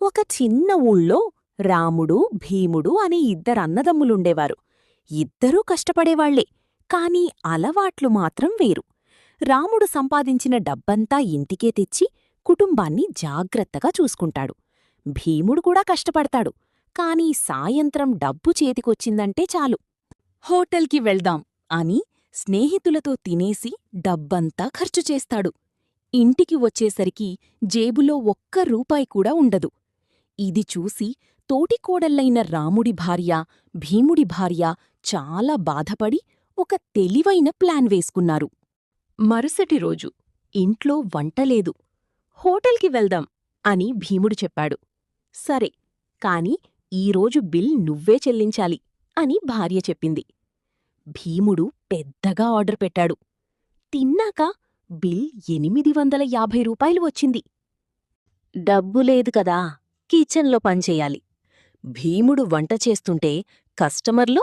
ఒక చిన్న ఊళ్ళో రాముడు భీముడు అనే ఇద్దరన్నదమ్ములుండేవారు. ఇద్దరూ కష్టపడేవాళ్లే, కాని అలవాట్లు మాత్రం వేరు. రాముడు సంపాదించిన డబ్బంతా ఇంటికే తెచ్చి కుటుంబాన్ని జాగ్రత్తగా చూసుకుంటాడు. భీముడు కూడా కష్టపడతాడు, కాని సాయంత్రం డబ్బు చేతికొచ్చిందంటే చాలు హోటల్కి వెళ్దాం అని స్నేహితులతో తినేసి డబ్బంతా ఖర్చు చేస్తాడు. ఇంటికి వచ్చేసరికి జేబులో ఒక్క రూపాయి కూడా ఉండదు. ఇది చూసి తోటికోడళ్లైన రాముడి భార్య, భీముడి భార్య చాలా బాధపడి ఒక తెలివైన ప్లాన్ వేసుకున్నారు. మరుసటి రోజు ఇంట్లో వంటలేదు. హోటల్కి వెళ్దాం అని భీముడు చెప్పాడు. సరే, కాని ఈరోజు బిల్ నువ్వే చెల్లించాలి అని భార్య చెప్పింది. భీముడు పెద్దగా ఆర్డర్ పెట్టాడు. తిన్నాక బిల్ 850 రూపాయలు వచ్చింది. డబ్బు లేదు కదా, కిచెన్లో పనిచేయాలి. భీముడు వంట చేస్తుంటే కస్టమర్లు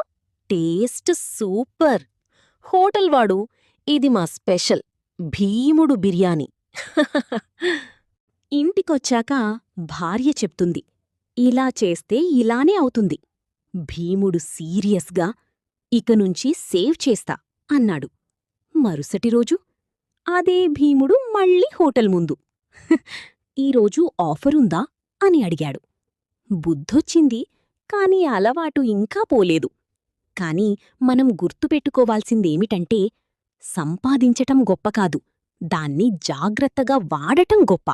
టేస్ట్ సూపర్. హోటల్వాడు ఇది మా స్పెషల్ భీముడు బిర్యానీ. ఇంటికొచ్చాక భార్య చెప్తుంది, ఇలా చేస్తే ఇలానే అవుతుంది. భీముడు సీరియస్గా ఇకనుంచి సేవ్ చేస్తా అన్నాడు. మరుసటి రోజు అదే భీముడు మళ్ళీ హోటల్ ముందు ఈరోజు ఆఫరుందా అని అడిగాడు. బుద్ధొచ్చింది, కాని అలవాటు ఇంకా పోలేదు. కాని మనం గుర్తుపెట్టుకోవాల్సిందేమిటంటే, సంపాదించటం గొప్ప కాదు, దాన్ని జాగ్రత్తగా వాడటం గొప్ప.